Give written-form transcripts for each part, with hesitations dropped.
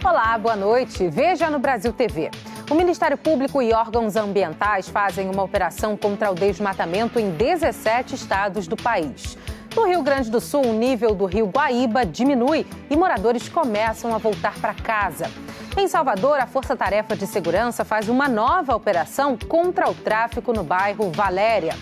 Olá, boa noite. Veja no Brasil TV. O Ministério Público e órgãos ambientais fazem uma operação contra o desmatamento em 17 estados do país. No Rio Grande do Sul, o nível do rio Guaíba diminui e moradores começam a voltar para casa. Em Salvador, a Força Tarefa de Segurança faz uma nova operação contra o tráfico no bairro Valéria.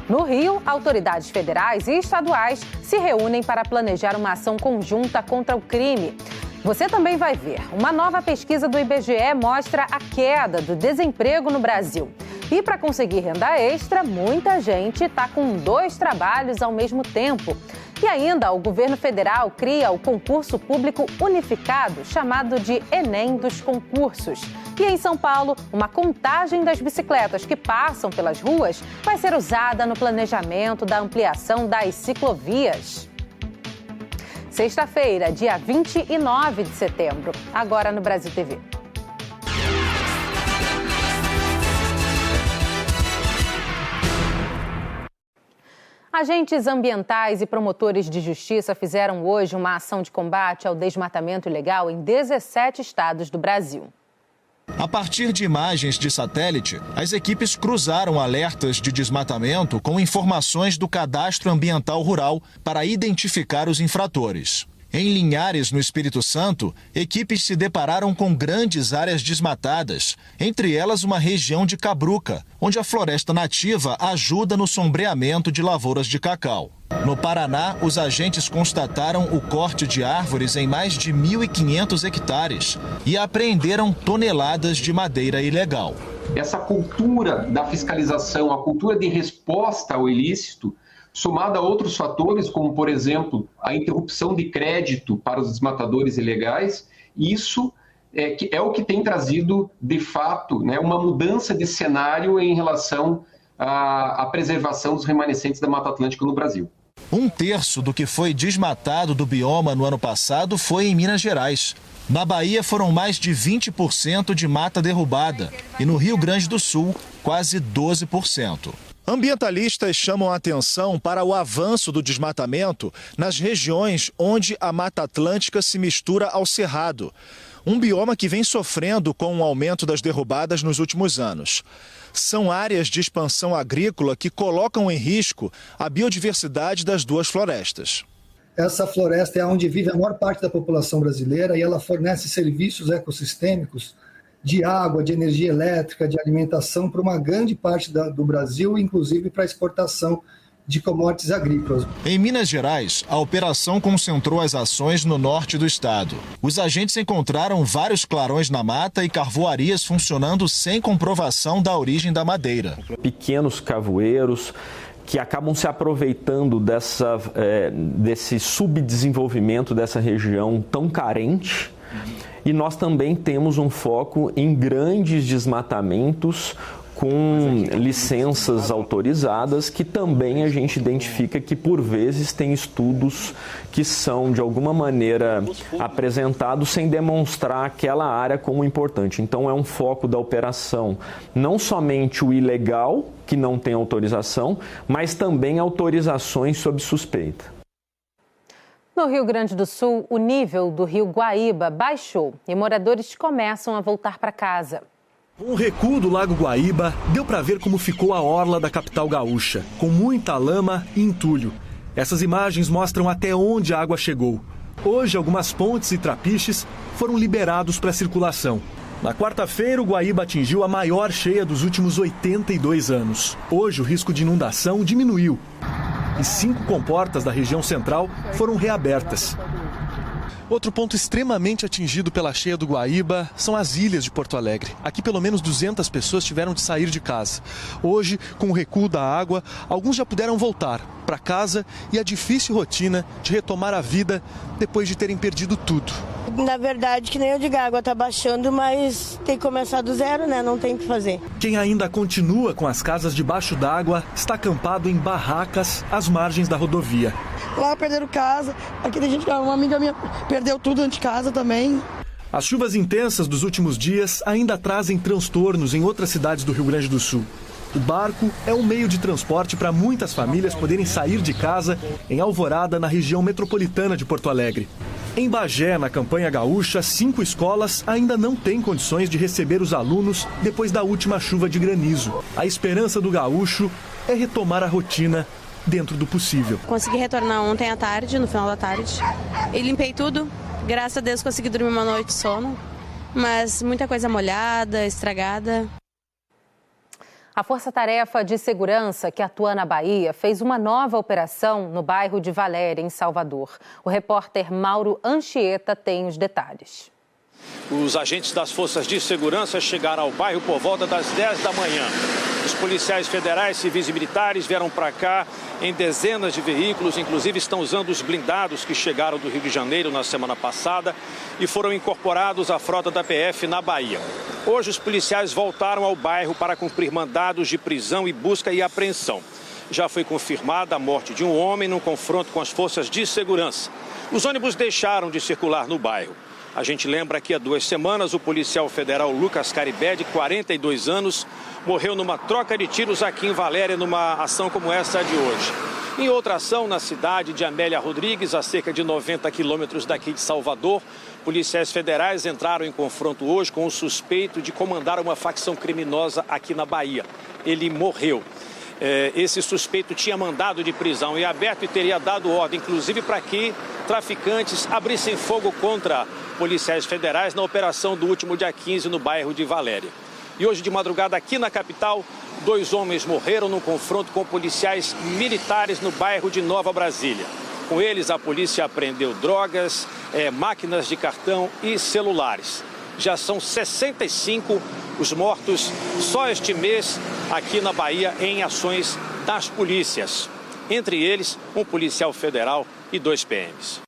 No Rio, autoridades federais e estaduais se reúnem para planejar uma ação conjunta contra o crime. Você também vai ver. Uma nova pesquisa do IBGE mostra a queda do desemprego no Brasil. E para conseguir renda extra, muita gente está com 2 trabalhos ao mesmo tempo. E ainda, o governo federal cria o concurso público unificado, chamado de Enem dos concursos. E em São Paulo, uma contagem das bicicletas que passam pelas ruas vai ser usada no planejamento da ampliação das ciclovias. Sexta-feira, dia 29 de setembro, agora no Brasil TV. Agentes ambientais e promotores de justiça fizeram hoje uma ação de combate ao desmatamento ilegal em 17 estados do Brasil. A partir de imagens de satélite, as equipes cruzaram alertas de desmatamento com informações do Cadastro Ambiental Rural para identificar os infratores. Em Linhares, no Espírito Santo, equipes se depararam com grandes áreas desmatadas, entre elas uma região de Cabruca, onde a floresta nativa ajuda no sombreamento de lavouras de cacau. No Paraná, os agentes constataram o corte de árvores em mais de 1.500 hectares e apreenderam toneladas de madeira ilegal. Essa cultura da fiscalização, a cultura de resposta ao ilícito, somada a outros fatores, como, por exemplo, a interrupção de crédito para os desmatadores ilegais, isso é o que tem trazido, de fato, uma mudança de cenário em relação à preservação dos remanescentes da Mata Atlântica no Brasil. 1/3 do que foi desmatado do bioma no ano passado foi em Minas Gerais. Na Bahia foram mais de 20% de mata derrubada e no Rio Grande do Sul, quase 12%. Ambientalistas chamam a atenção para o avanço do desmatamento nas regiões onde a Mata Atlântica se mistura ao Cerrado, um bioma que vem sofrendo com o aumento das derrubadas nos últimos anos. São áreas de expansão agrícola que colocam em risco a biodiversidade das 2 florestas. Essa floresta é onde vive a maior parte da população brasileira e ela fornece serviços ecossistêmicos de água, de energia elétrica, de alimentação para uma grande parte do Brasil, inclusive para a exportação de commodities agrícolas. Em Minas Gerais, a operação concentrou as ações no norte do estado. Os agentes encontraram vários clarões na mata e carvoarias funcionando sem comprovação da origem da madeira. Pequenos cavoeiros que acabam se aproveitando desse subdesenvolvimento dessa região tão carente. E nós também temos um foco em grandes desmatamentos com licenças autorizadas, que também a gente identifica que, por vezes, tem estudos que são, de alguma maneira, apresentados sem demonstrar aquela área como importante. Então, é um foco da operação, não somente o ilegal, que não tem autorização, mas também autorizações sob suspeita. No Rio Grande do Sul, o nível do rio Guaíba baixou e moradores começam a voltar para casa. Com o recuo do Lago Guaíba, deu para ver como ficou a orla da capital gaúcha, com muita lama e entulho. Essas imagens mostram até onde a água chegou. Hoje, algumas pontes e trapiches foram liberados para circulação. Na quarta-feira, o Guaíba atingiu a maior cheia dos últimos 82 anos. Hoje, o risco de inundação diminuiu e 5 comportas da região central foram reabertas. Outro ponto extremamente atingido pela cheia do Guaíba são as ilhas de Porto Alegre. Aqui pelo menos 200 pessoas tiveram de sair de casa. Hoje, com o recuo da água, alguns já puderam voltar para casa e a difícil rotina de retomar a vida depois de terem perdido tudo. Na verdade, que nem eu digo, a água está baixando, mas tem que começar do zero, né? Não tem o que fazer. Quem ainda continua com as casas debaixo d'água está acampado em barracas às margens da rodovia. Lá perderam casa, aqui tem gente, uma amiga minha perdeu tudo dentro de casa também. As chuvas intensas dos últimos dias ainda trazem transtornos em outras cidades do Rio Grande do Sul. O barco é um meio de transporte para muitas famílias poderem sair de casa em Alvorada, na região metropolitana de Porto Alegre. Em Bagé, na campanha gaúcha, 5 escolas ainda não têm condições de receber os alunos depois da última chuva de granizo. A esperança do gaúcho é retomar a rotina dentro do possível. Consegui retornar ontem à tarde, no final da tarde, e limpei tudo. Graças a Deus consegui dormir uma noite de sono, mas muita coisa molhada, estragada. A Força Tarefa de Segurança, que atua na Bahia, fez uma nova operação no bairro de Valéria, em Salvador. O repórter Mauro Anchieta tem os detalhes. Os agentes das Forças de Segurança chegaram ao bairro por volta das 10 da manhã. Os policiais federais, civis e militares vieram para cá em dezenas de veículos, inclusive estão usando os blindados que chegaram do Rio de Janeiro na semana passada e foram incorporados à frota da PF na Bahia. Hoje os policiais voltaram ao bairro para cumprir mandados de prisão e busca e apreensão. Já foi confirmada a morte de um homem num confronto com as forças de segurança. Os ônibus deixaram de circular no bairro. A gente lembra que há 2 semanas o policial federal Lucas Caribé, de 42 anos, morreu numa troca de tiros aqui em Valéria, numa ação como essa de hoje. Em outra ação, na cidade de Amélia Rodrigues, a cerca de 90 quilômetros daqui de Salvador, policiais federais entraram em confronto hoje com o suspeito de comandar uma facção criminosa aqui na Bahia. Ele morreu. Esse suspeito tinha mandado de prisão em aberto e teria dado ordem, inclusive, para que traficantes abrissem fogo contra policiais federais na operação do último dia 15 no bairro de Valéria. E hoje de madrugada aqui na capital, 2 homens morreram num confronto com policiais militares no bairro de Nova Brasília. Com eles, a polícia apreendeu drogas, máquinas de cartão e celulares. Já são 65 os mortos só este mês aqui na Bahia em ações das polícias. Entre eles, um policial federal e 2 PMs.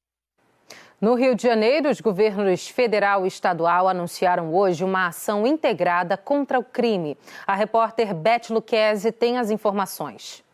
No Rio de Janeiro, os governos federal e estadual anunciaram hoje uma ação integrada contra o crime. A repórter Beth Lucchesi tem as informações.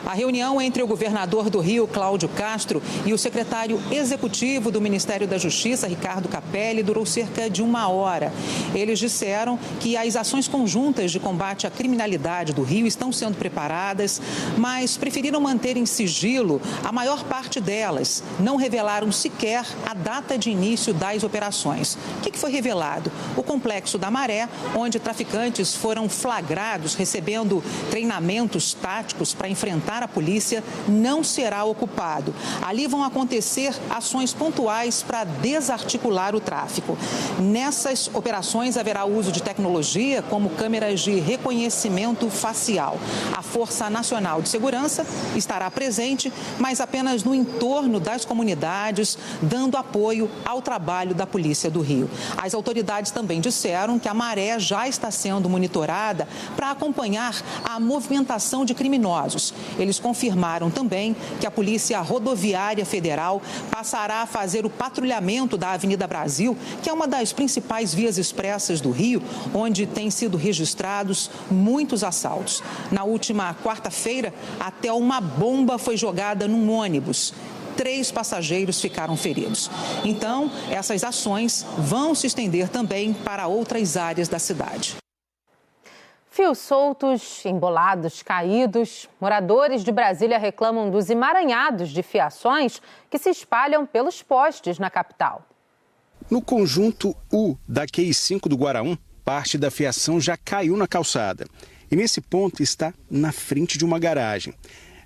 A reunião entre o governador do Rio, Cláudio Castro, e o secretário executivo do Ministério da Justiça, Ricardo Capelli, durou cerca de 1 hora. Eles disseram que as ações conjuntas de combate à criminalidade do Rio estão sendo preparadas, mas preferiram manter em sigilo a maior parte delas. Não revelaram sequer a data de início das operações. O que foi revelado? O Complexo da Maré, onde traficantes foram flagrados recebendo treinamentos táticos para enfrentar a polícia, não será ocupado. Ali vão acontecer ações pontuais para desarticular o tráfico. Nessas operações haverá uso de tecnologia como câmeras de reconhecimento facial. A Força Nacional de Segurança estará presente, mas apenas no entorno das comunidades, dando apoio ao trabalho da Polícia do Rio. As autoridades também disseram que a Maré já está sendo monitorada para acompanhar a movimentação de criminosos. Eles confirmaram também que a Polícia Rodoviária Federal passará a fazer o patrulhamento da Avenida Brasil, que é uma das principais vias expressas do Rio, onde têm sido registrados muitos assaltos. Na última quarta-feira, até uma bomba foi jogada num ônibus. 3 passageiros ficaram feridos. Então, essas ações vão se estender também para outras áreas da cidade. Fios soltos, embolados, caídos. Moradores de Brasília reclamam dos emaranhados de fiações que se espalham pelos postes na capital. No conjunto U da QI 5 do Guaraum, parte da fiação já caiu na calçada. E nesse ponto está na frente de uma garagem.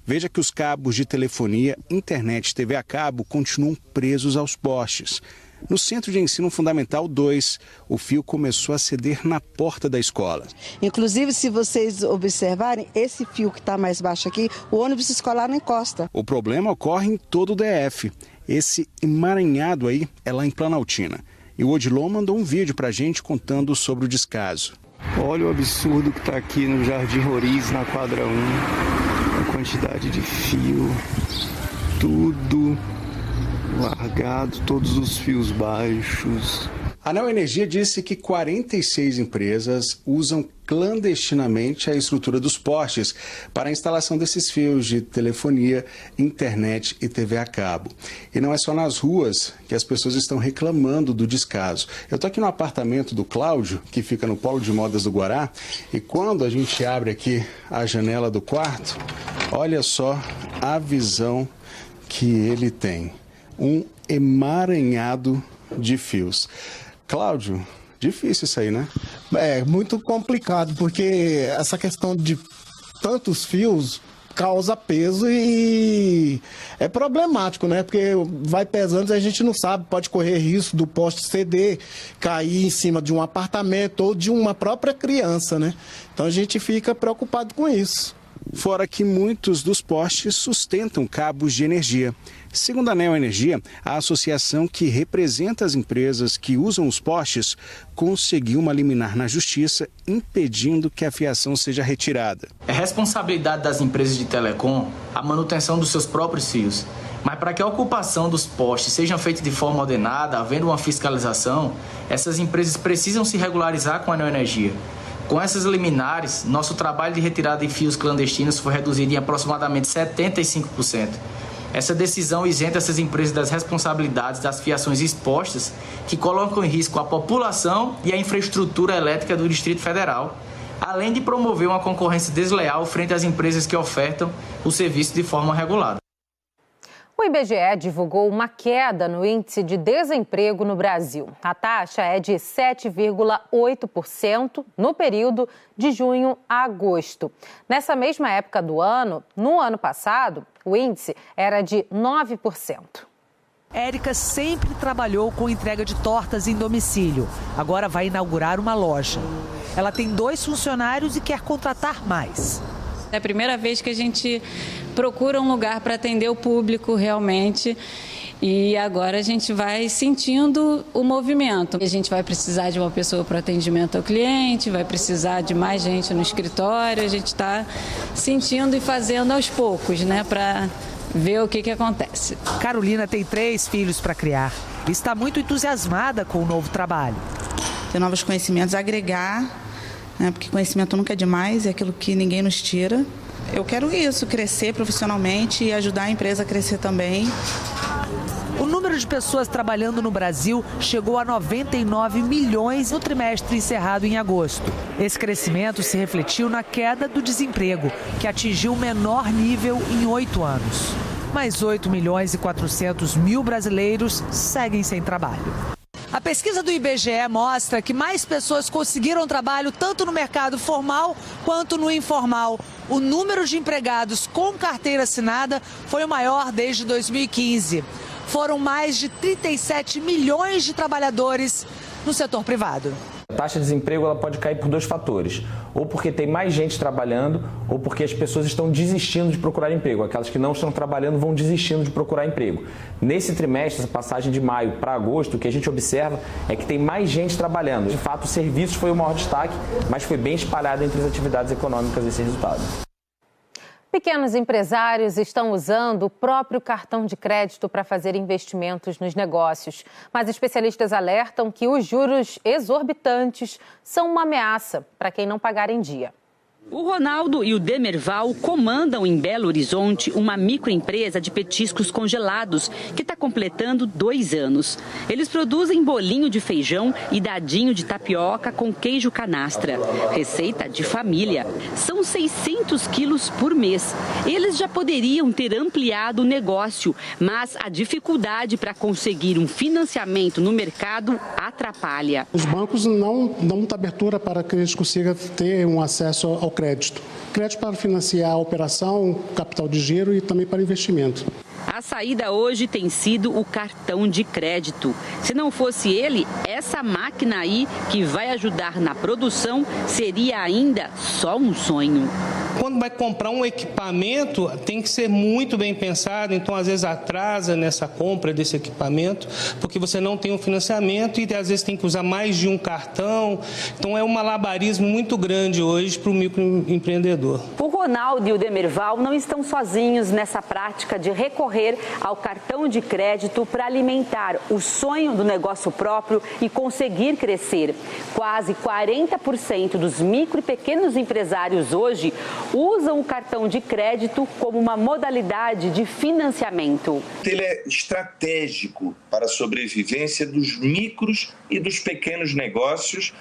Veja que os cabos de telefonia, internet e TV a cabo continuam presos aos postes. No Centro de Ensino Fundamental 2, o fio começou a ceder na porta da escola. Inclusive, se vocês observarem, esse fio que está mais baixo aqui, o ônibus escolar não encosta. O problema ocorre em todo o DF. Esse emaranhado aí é lá em Planaltina. E o Odilon mandou um vídeo pra gente contando sobre o descaso. Olha o absurdo que está aqui no Jardim Roriz, na quadra 1. A quantidade de fio, tudo largado, todos os fios baixos. A Neo Energia disse que 46 empresas usam clandestinamente a estrutura dos postes para a instalação desses fios de telefonia, internet e TV a cabo. E não é só nas ruas que as pessoas estão reclamando do descaso. Eu estou aqui no apartamento do Cláudio, que fica no Polo de Modas do Guará, e quando a gente abre aqui a janela do quarto, olha só a visão que ele tem. Um emaranhado de fios. Cláudio, difícil isso aí, né? É muito complicado, porque essa questão de tantos fios causa peso e é problemático, né? Porque vai pesando e a gente não sabe, pode correr risco do poste ceder, cair em cima de um apartamento ou de uma própria criança, né? Então a gente fica preocupado com isso. Fora que muitos dos postes sustentam cabos de energia. Segundo a Neoenergia, a associação que representa as empresas que usam os postes conseguiu uma liminar na justiça impedindo que a fiação seja retirada. É responsabilidade das empresas de telecom a manutenção dos seus próprios fios. Mas para que a ocupação dos postes seja feita de forma ordenada, havendo uma fiscalização, essas empresas precisam se regularizar com a Neoenergia. Com essas liminares, nosso trabalho de retirada de fios clandestinos foi reduzido em aproximadamente 75%. Essa decisão isenta essas empresas das responsabilidades das fiações expostas que colocam em risco a população e a infraestrutura elétrica do Distrito Federal, além de promover uma concorrência desleal frente às empresas que ofertam o serviço de forma regulada. O IBGE divulgou uma queda no índice de desemprego no Brasil. A taxa é de 7,8% no período de junho a agosto. Nessa mesma época do ano, no ano passado, o índice era de 9%. Érica sempre trabalhou com entrega de tortas em domicílio. Agora vai inaugurar uma loja. Ela tem 2 funcionários e quer contratar mais. É a primeira vez que a gente procura um lugar para atender o público realmente e agora a gente vai sentindo o movimento. A gente vai precisar de uma pessoa para atendimento ao cliente, vai precisar de mais gente no escritório, a gente está sentindo e fazendo aos poucos, né, para ver o que acontece. Carolina tem 3 filhos para criar e está muito entusiasmada com o novo trabalho. Ter novos conhecimentos, agregar, porque conhecimento nunca é demais, é aquilo que ninguém nos tira. Eu quero isso, crescer profissionalmente e ajudar a empresa a crescer também. O número de pessoas trabalhando no Brasil chegou a 99 milhões no trimestre encerrado em agosto. Esse crescimento se refletiu na queda do desemprego, que atingiu o menor nível em 8 anos. Mas 8 milhões e 400 mil brasileiros seguem sem trabalho. A pesquisa do IBGE mostra que mais pessoas conseguiram trabalho tanto no mercado formal quanto no informal. O número de empregados com carteira assinada foi o maior desde 2015. Foram mais de 37 milhões de trabalhadores no setor privado. A taxa de desemprego ela pode cair por 2 fatores. Ou porque tem mais gente trabalhando, ou porque as pessoas estão desistindo de procurar emprego. Aquelas que não estão trabalhando vão desistindo de procurar emprego. Nesse trimestre, essa passagem de maio para agosto, o que a gente observa é que tem mais gente trabalhando. De fato, os serviços foi o maior destaque, mas foi bem espalhado entre as atividades econômicas esse resultado. Pequenos empresários estão usando o próprio cartão de crédito para fazer investimentos nos negócios. Mas especialistas alertam que os juros exorbitantes são uma ameaça para quem não pagar em dia. O Ronaldo e o Demerval comandam em Belo Horizonte uma microempresa de petiscos congelados que está completando 2 anos. Eles produzem bolinho de feijão e dadinho de tapioca com queijo canastra. Receita de família. São 600 quilos por mês. Eles já poderiam ter ampliado o negócio, mas a dificuldade para conseguir um financiamento no mercado atrapalha. Os bancos não dão muita abertura para que eles consigam ter um acesso ao crédito. Crédito para financiar a operação, capital de giro e também para investimento. A saída hoje tem sido o cartão de crédito. Se não fosse ele, essa máquina aí, que vai ajudar na produção, seria ainda só um sonho. Quando vai comprar um equipamento, tem que ser muito bem pensado, então às vezes atrasa nessa compra desse equipamento, porque você não tem um financiamento e às vezes tem que usar mais de um cartão. Então é um malabarismo muito grande hoje para o microempreendedor. O Ronaldo e o Demerval não estão sozinhos nessa prática de recorrer ao cartão de crédito para alimentar o sonho do negócio próprio e conseguir crescer. Quase 40% dos micro e pequenos empresários hoje usam o cartão de crédito como uma modalidade de financiamento. Ele é estratégico para a sobrevivência dos micros e dos pequenos negócios,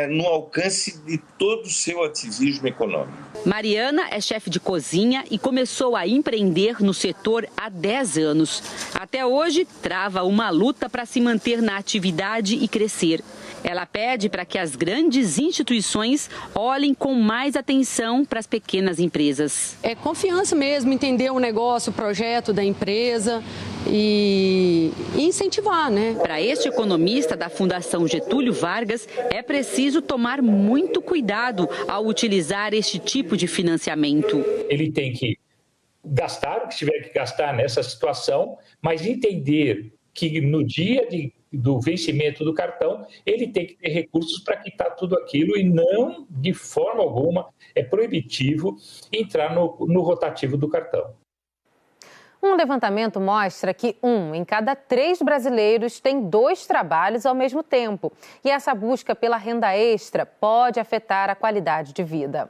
no alcance de todo o seu ativismo econômico. Mariana é chefe de cozinha e começou a empreender no setor há 10 anos. Até hoje, trava uma luta para se manter na atividade e crescer. Ela pede para que as grandes instituições olhem com mais atenção para as pequenas empresas. É confiança mesmo, entender o negócio, o projeto da empresa e incentivar, né? Para este economista da Fundação Getúlio Vargas, é preciso tomar muito cuidado ao utilizar este tipo de financiamento. Ele tem que gastar o que tiver que gastar nessa situação, mas entender que no dia do vencimento do cartão, ele tem que ter recursos para quitar tudo aquilo e não, de forma alguma, é proibitivo entrar no rotativo do cartão. Um levantamento mostra que 1 em cada 3 brasileiros tem 2 trabalhos ao mesmo tempo. E essa busca pela renda extra pode afetar a qualidade de vida.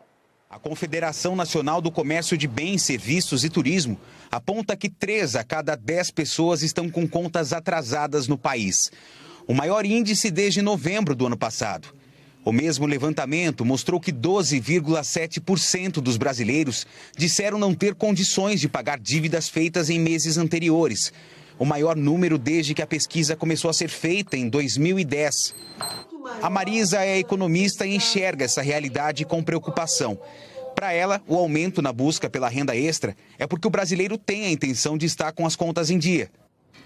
A Confederação Nacional do Comércio de Bens, Serviços e Turismo aponta que 3 a cada 10 pessoas estão com contas atrasadas no país. O maior índice desde novembro do ano passado. O mesmo levantamento mostrou que 12,7% dos brasileiros disseram não ter condições de pagar dívidas feitas em meses anteriores. O maior número desde que a pesquisa começou a ser feita em 2010. A Marisa é economista e enxerga essa realidade com preocupação. Para ela, o aumento na busca pela renda extra é porque o brasileiro tem a intenção de estar com as contas em dia.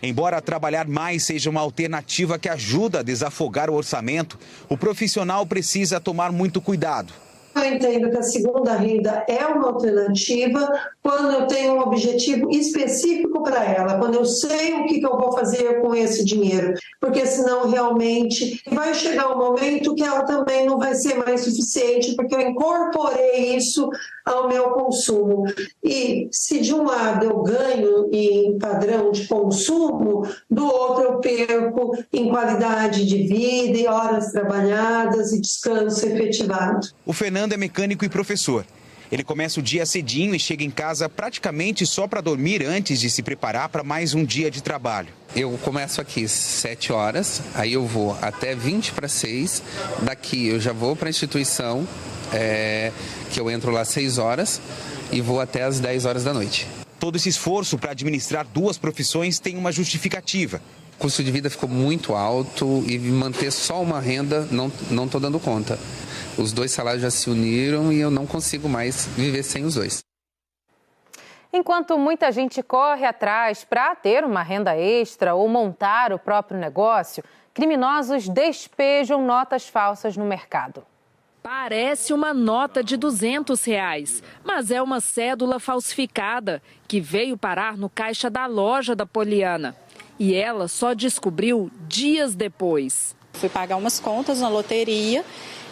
Embora trabalhar mais seja uma alternativa que ajuda a desafogar o orçamento, o profissional precisa tomar muito cuidado. Eu entendo que a segunda renda é uma alternativa quando eu tenho um objetivo específico para ela, quando eu sei o que eu vou fazer com esse dinheiro, porque senão realmente vai chegar um momento que ela também não vai ser mais suficiente, porque eu incorporei isso ao meu consumo. E se de um lado eu ganho em padrão de consumo, do outro eu perco em qualidade de vida, e horas trabalhadas e descanso efetivado. O Fernando é mecânico e professor. Ele começa o dia cedinho e chega em casa praticamente só para dormir antes de se preparar para mais um dia de trabalho. Eu começo aqui 7 horas, aí eu vou até 20 para 6, daqui eu já vou para a instituição, que eu entro lá às 6 horas e vou até às 10 horas da noite. Todo esse esforço para administrar 2 profissões tem uma justificativa. O custo de vida ficou muito alto e manter só uma renda não estou dando conta. Os 2 salários já se uniram e eu não consigo mais viver sem os 2. Enquanto muita gente corre atrás para ter uma renda extra ou montar o próprio negócio, criminosos despejam notas falsas no mercado. Parece uma nota de R$200, mas é uma cédula falsificada que veio parar no caixa da loja da Poliana. E ela só descobriu dias depois. Fui pagar umas contas na loteria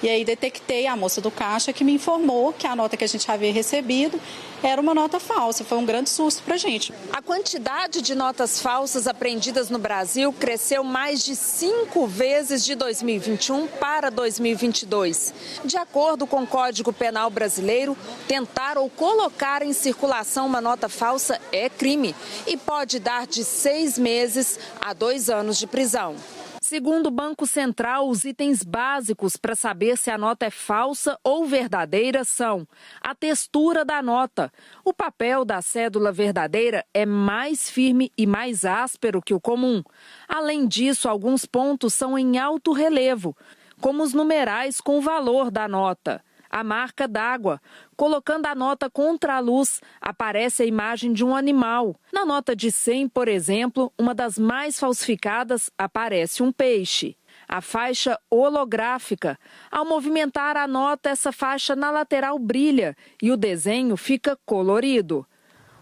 e aí detectei a moça do caixa que me informou que a nota que a gente havia recebido era uma nota falsa. Foi um grande susto para a gente. A quantidade de notas falsas apreendidas no Brasil cresceu mais de 5 vezes de 2021 para 2022. De acordo com o Código Penal brasileiro, tentar ou colocar em circulação uma nota falsa é crime e pode dar de 6 meses a 2 anos de prisão. Segundo o Banco Central, os itens básicos para saber se a nota é falsa ou verdadeira são a textura da nota. O papel da cédula verdadeira é mais firme e mais áspero que o comum. Além disso, alguns pontos são em alto relevo, como os numerais com o valor da nota. A marca d'água. Colocando a nota contra a luz, aparece a imagem de um animal. Na nota de 100, por exemplo, uma das mais falsificadas, aparece um peixe. A faixa holográfica. Ao movimentar a nota, essa faixa na lateral brilha e o desenho fica colorido.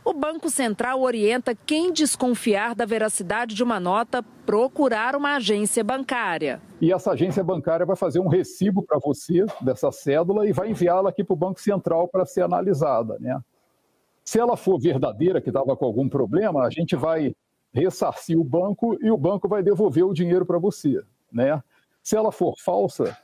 O Banco Central orienta quem desconfiar da veracidade de uma nota procurar uma agência bancária. E essa agência bancária vai fazer um recibo para você dessa cédula e vai enviá-la aqui para o Banco Central para ser analisada, né? Se ela for verdadeira, que estava com algum problema, a gente vai ressarcir o banco e o banco vai devolver o dinheiro para você, né? Se ela for falsa,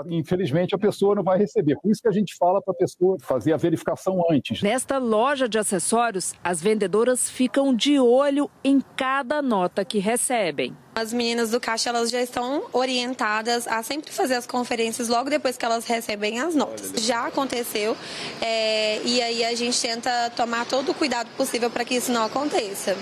infelizmente a pessoa não vai receber. Por isso que a gente fala para a pessoa fazer a verificação antes. Nesta loja de acessórios, as vendedoras ficam de olho em cada nota que recebem. As meninas do caixa, elas já estão orientadas a sempre fazer as conferências logo depois que elas recebem as notas. Já aconteceu, e aí a gente tenta tomar todo o cuidado possível para que isso não aconteça.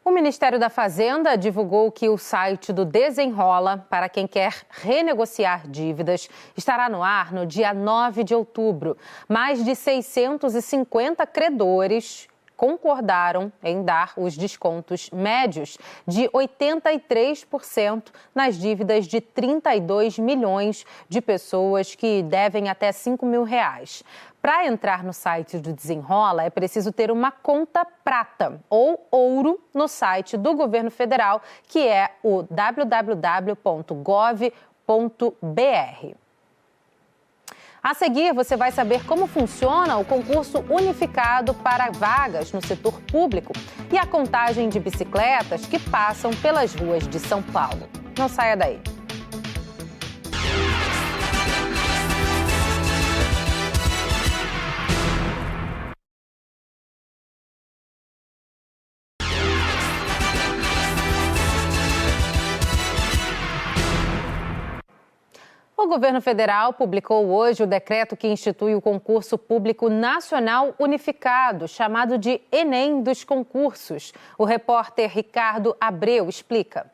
O Ministério da Fazenda divulgou que o site do Desenrola, para quem quer renegociar dívidas, estará no ar no dia 9 de outubro. Mais de 650 credores concordaram em dar os descontos médios de 83% nas dívidas de 32 milhões de pessoas que devem até R$5 mil. Para entrar no site do Desenrola, é preciso ter uma conta prata ou ouro no site do governo federal, que é o www.gov.br. A seguir, você vai saber como funciona o concurso unificado para vagas no setor público e a contagem de bicicletas que passam pelas ruas de São Paulo. Não saia daí. O governo federal publicou hoje o decreto que institui o concurso público nacional unificado, chamado de Enem dos concursos. O repórter Ricardo Abreu explica.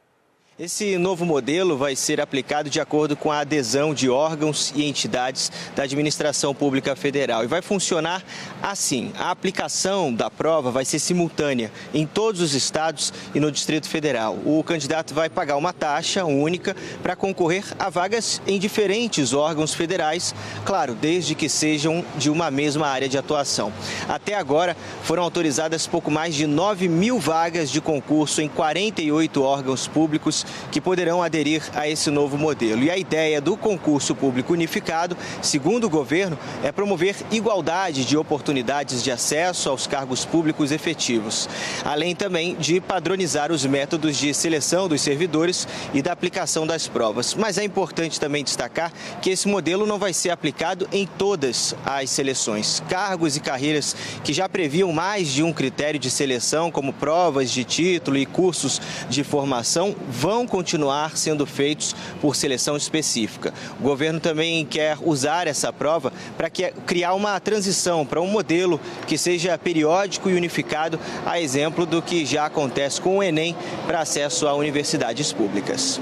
Esse novo modelo vai ser aplicado de acordo com a adesão de órgãos e entidades da administração pública federal. E vai funcionar assim: a aplicação da prova vai ser simultânea em todos os estados e no Distrito Federal. O candidato vai pagar uma taxa única para concorrer a vagas em diferentes órgãos federais, claro, desde que sejam de uma mesma área de atuação. Até agora, foram autorizadas pouco mais de 9 mil vagas de concurso em 48 órgãos públicos que poderão aderir a esse novo modelo. E a ideia do concurso público unificado, segundo o governo, é promover igualdade de oportunidades de acesso aos cargos públicos efetivos, além também de padronizar os métodos de seleção dos servidores e da aplicação das provas. Mas é importante também destacar que esse modelo não vai ser aplicado em todas as seleções. Cargos e carreiras que já previam mais de um critério de seleção, como provas de título e cursos de formação, vão continuar sendo feitos por seleção específica. O governo também quer usar essa prova para criar uma transição para um modelo que seja periódico e unificado, a exemplo do que já acontece com o Enem para acesso a universidades públicas.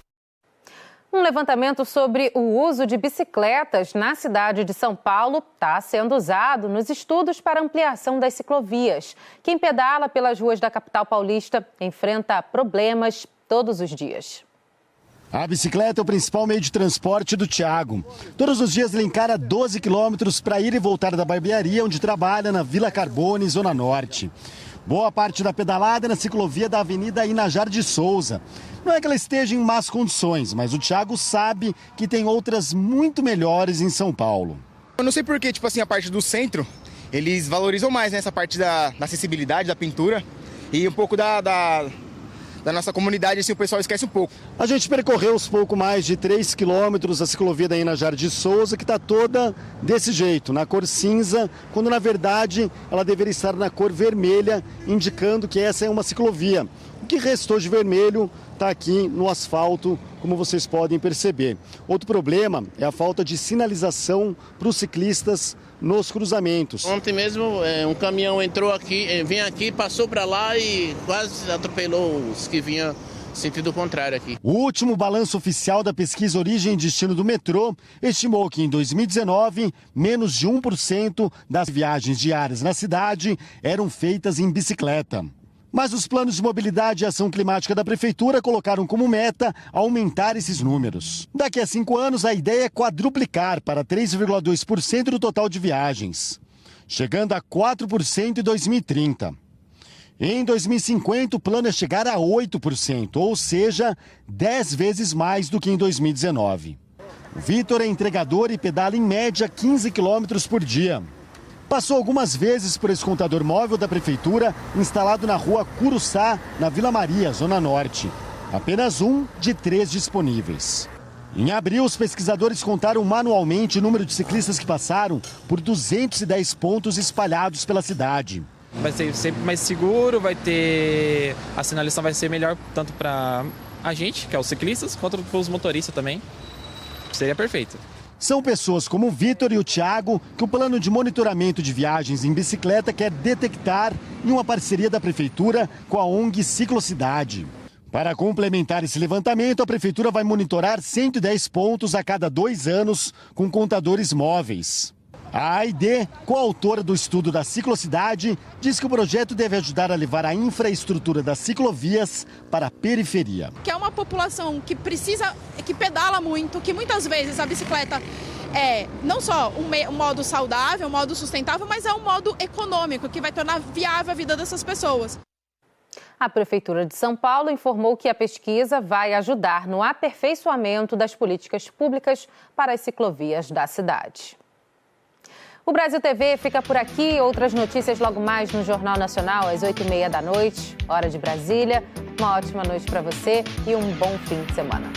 Um levantamento sobre o uso de bicicletas na cidade de São Paulo está sendo usado nos estudos para ampliação das ciclovias. Quem pedala pelas ruas da capital paulista enfrenta problemas todos os dias. A bicicleta é o principal meio de transporte do Thiago. Todos os dias ele encara 12 quilômetros para ir e voltar da barbearia, onde trabalha na Vila Carbone, Zona Norte. Boa parte da pedalada é na ciclovia da Avenida Inajar de Souza. Não é que ela esteja em más condições, mas o Thiago sabe que tem outras muito melhores em São Paulo. Eu não sei por que, a parte do centro, eles valorizam mais, né, essa parte da acessibilidade, da pintura e um pouco da nossa comunidade, assim, o pessoal esquece um pouco. A gente percorreu uns pouco mais de 3 quilômetros a ciclovia da Inajar de Souza, que está toda desse jeito, na cor cinza, quando na verdade ela deveria estar na cor vermelha, indicando que essa é uma ciclovia. O que restou de vermelho está aqui no asfalto, como vocês podem perceber. Outro problema é a falta de sinalização para os ciclistas nos cruzamentos. Ontem mesmo um caminhão entrou aqui, vinha aqui, passou para lá e quase atropelou os que vinham sentido contrário aqui. O último balanço oficial da pesquisa Origem e Destino do Metrô estimou que em 2019, menos de 1% das viagens diárias na cidade eram feitas em bicicleta. Mas os planos de mobilidade e ação climática da Prefeitura colocaram como meta aumentar esses números. Daqui a 5 anos, a ideia é quadruplicar para 3,2% do total de viagens, chegando a 4% em 2030. Em 2050, o plano é chegar a 8%, ou seja, 10 vezes mais do que em 2019. O Vitor é entregador e pedala em média 15 quilômetros por dia. Passou algumas vezes por esse contador móvel da Prefeitura, instalado na rua Curuçá, na Vila Maria, Zona Norte. Apenas um de 3 disponíveis. Em abril, os pesquisadores contaram manualmente o número de ciclistas que passaram por 210 pontos espalhados pela cidade. Vai ser sempre mais seguro, a sinalização vai ser melhor tanto para a gente, que é os ciclistas, quanto para os motoristas também. Seria perfeito. São pessoas como o Vitor e o Thiago que o plano de monitoramento de viagens em bicicleta quer detectar em uma parceria da Prefeitura com a ONG Ciclocidade. Para complementar esse levantamento, a Prefeitura vai monitorar 110 pontos a cada 2 anos com contadores móveis. A AID, coautora do estudo da Ciclocidade, diz que o projeto deve ajudar a levar a infraestrutura das ciclovias para a periferia. Que é uma população que pedala muito, que muitas vezes a bicicleta é não só um modo saudável, um modo sustentável, mas é um modo econômico que vai tornar viável a vida dessas pessoas. A Prefeitura de São Paulo informou que a pesquisa vai ajudar no aperfeiçoamento das políticas públicas para as ciclovias da cidade. O Brasil TV fica por aqui. Outras notícias logo mais no Jornal Nacional, às 8h30 da noite, hora de Brasília. Uma ótima noite para você e um bom fim de semana.